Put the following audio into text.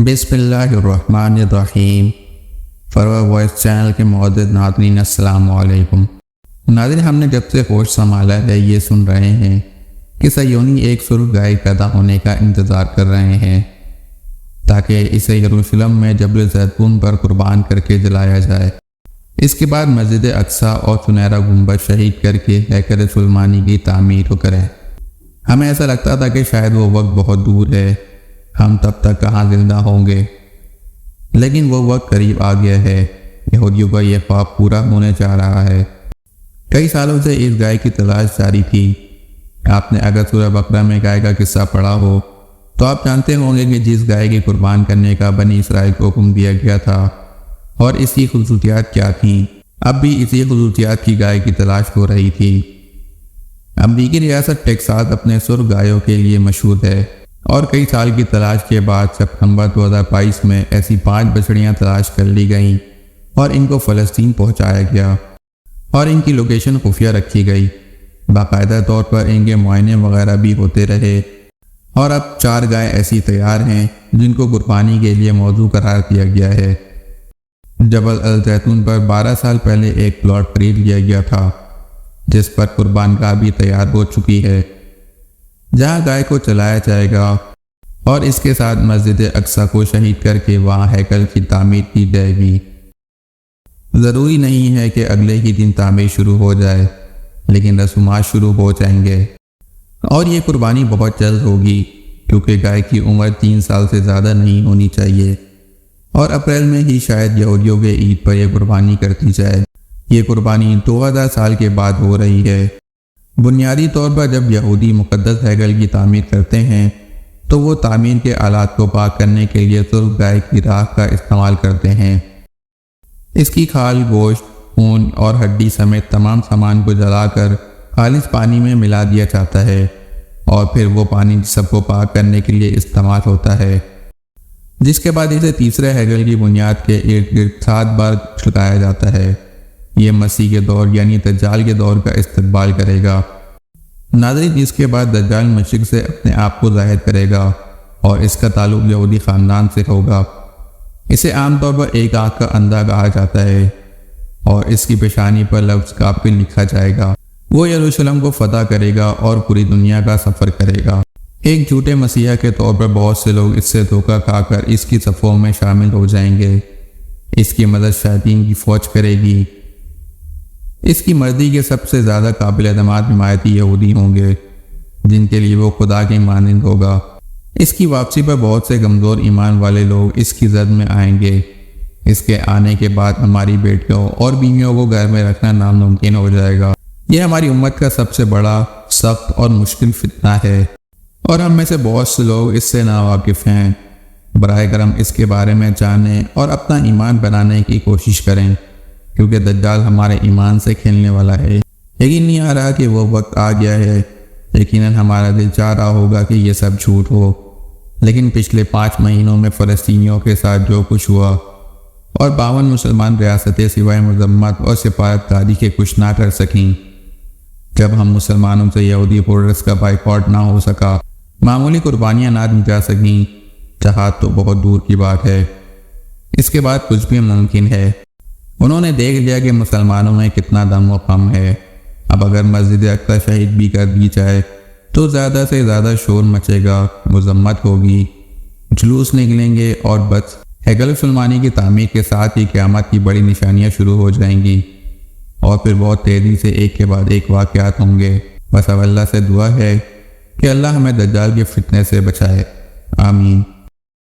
بسم اللہ الرحمن الرحیم۔ فروا وائس چینل کے معزز ناظرین السلام علیکم۔ ناظرین، ہم نے جب سے ہوش سنبھالا ہے یہ سن رہے ہیں کہ صہیونی ایک سرخ گائے پیدا ہونے کا انتظار کر رہے ہیں تاکہ اسے یروشلم میں جبل زیتون پر قربان کر کے جلایا جائے۔ اس کے بعد مسجد اقصی اور سنہرا گنبد شہید کر کے ہیکل سلیمانی کی تعمیر کریں۔ ہمیں ایسا لگتا تھا کہ شاید وہ وقت بہت دور ہے، ہم تب تک کہاں زندہ ہوں گے، لیکن وہ وقت قریب آ گیا ہے۔ یہودیوں کا یہ خواب پورا ہونے جا رہا ہے۔ کئی سالوں سے اس گائے کی تلاش جاری تھی۔ آپ نے اگر سورہ بقرہ میں گائے کا قصہ پڑھا ہو تو آپ جانتے ہوں گے کہ جس گائے کی قربان کرنے کا بنی اسرائیل کو حکم دیا گیا تھا اور اس کی خصوصیات کیا تھیں، اب بھی اسی خصوصیات کی گائے کی تلاش ہو رہی تھی۔ امریکی ریاست ٹیکساس اپنے سرخ گایوں کے لیے مشہور ہے اور کئی سال کی تلاش کے بعد ستمبر 2022 میں ایسی 5 بچڑیاں تلاش کر لی گئیں اور ان کو فلسطین پہنچایا گیا اور ان کی لوکیشن خفیہ رکھی گئی۔ باقاعدہ طور پر ان کے معائنے وغیرہ بھی ہوتے رہے اور اب 4 گائے ایسی تیار ہیں جن کو قربانی کے لیے موضوع قرار دیا گیا ہے۔ جبل الزیتون پر 12 سال پہلے ایک پلاٹ خرید لیا گیا تھا جس پر قربان گاہ بھی تیار ہو چکی ہے، جہاں گائے کو چلایا جائے گا اور اس کے ساتھ مسجد اقصی کو شہید کر کے وہاں ہیکل کی تعمیر کی جائے گی۔ ضروری نہیں ہے کہ اگلے ہی دن تعمیر شروع ہو جائے، لیکن رسومات شروع ہو جائیں گے اور یہ قربانی بہت جلد ہوگی کیونکہ گائے کی عمر 3 سال سے زیادہ نہیں ہونی چاہیے اور اپریل میں ہی شاید یہودیوں کے عید پر یہ قربانی کر دی جائے۔ یہ قربانی 2000 سال کے بعد ہو رہی ہے۔ بنیادی طور پر جب یہودی مقدس ہیکل کی تعمیر کرتے ہیں تو وہ تعمیر کے آلات کو پاک کرنے کے لیے سرخ گائے کی راکھ کا استعمال کرتے ہیں۔ اس کی کھال، گوشت، خون اور ہڈی سمیت تمام سامان کو جلا کر خالص پانی میں ملا دیا جاتا ہے اور پھر وہ پانی جسم کو پاک کرنے کے لیے استعمال ہوتا ہے، جس کے بعد اسے تیسرے ہیکل کی بنیاد کے ارد گرد 7 بار چھڑکایا جاتا ہے۔ یہ مسیح کے دور یعنی دجال کے دور کا استقبال کرے گا۔ ناظرین، اس کے بعد دجال مشرق سے اپنے آپ کو ظاہر کرے گا اور اس کا تعلق یہودی خاندان سے ہوگا۔ اسے عام طور پر ایک آنکھ کا اندھا کہا جاتا ہے اور اس کی پیشانی پر لفظ کافر لکھا جائے گا۔ وہ یروشلم کو فتح کرے گا اور پوری دنیا کا سفر کرے گا۔ ایک جھوٹے مسیحا کے طور پر بہت سے لوگ اس سے دھوکہ کھا کر اس کی صفوں میں شامل ہو جائیں گے۔ اس کی مدد شیاطین کی فوج کرے گی۔ اس کی مرضی کے سب سے زیادہ قابل اعتماد حمایتی یہودی ہوں گے جن کے لیے وہ خدا کے مانند ہوگا۔ اس کی واپسی پر بہت سے کمزور ایمان والے لوگ اس کی زد میں آئیں گے۔ اس کے آنے کے بعد ہماری بیٹیوں اور بیویوں کو گھر میں رکھنا ناممکن ہو جائے گا۔ یہ ہماری امت کا سب سے بڑا، سخت اور مشکل فتنہ ہے اور ہم میں سے بہت سے لوگ اس سے ناواقف ہیں۔ براہ کرم اس کے بارے میں جانیں اور اپنا ایمان بنانے کی کوشش کریں کیونکہ دجال ہمارے ایمان سے کھیلنے والا ہے۔ یقین نہیں آ رہا کہ وہ وقت آ گیا ہے۔ یقیناً ہمارا دل چاہ رہا ہوگا کہ یہ سب جھوٹ ہو، لیکن پچھلے 5 مہینوں میں فلسطینیوں کے ساتھ جو کچھ ہوا اور 52 مسلمان ریاستیں سوائے مذمت اور سفارتکاری کے کچھ نہ کر سکیں، جب ہم مسلمانوں سے یہودی پروڈکٹس کا بائیکاٹ نہ ہو سکا، معمولی قربانیاں نہ دی جا سکیں، جہاد تو بہت دور کی بات ہے۔ اس کے بعد کچھ بھی ممکن ہے۔ انہوں نے دیکھ لیا کہ مسلمانوں میں کتنا دم و خم ہے۔ اب اگر مسجد اقصی شہید بھی کر دی جائے تو زیادہ سے زیادہ شور مچے گا، مذمت ہوگی، جلوس نکلیں گے اور بس ہیکل سلیمانی کی تعمیر کے ساتھ ہی قیامت کی بڑی نشانیاں شروع ہو جائیں گی اور پھر بہت تیزی سے ایک کے بعد ایک واقعات ہوں گے۔ بس اب اللہ سے دعا ہے کہ اللہ ہمیں دجال کے فتنے سے بچائے۔ آمین۔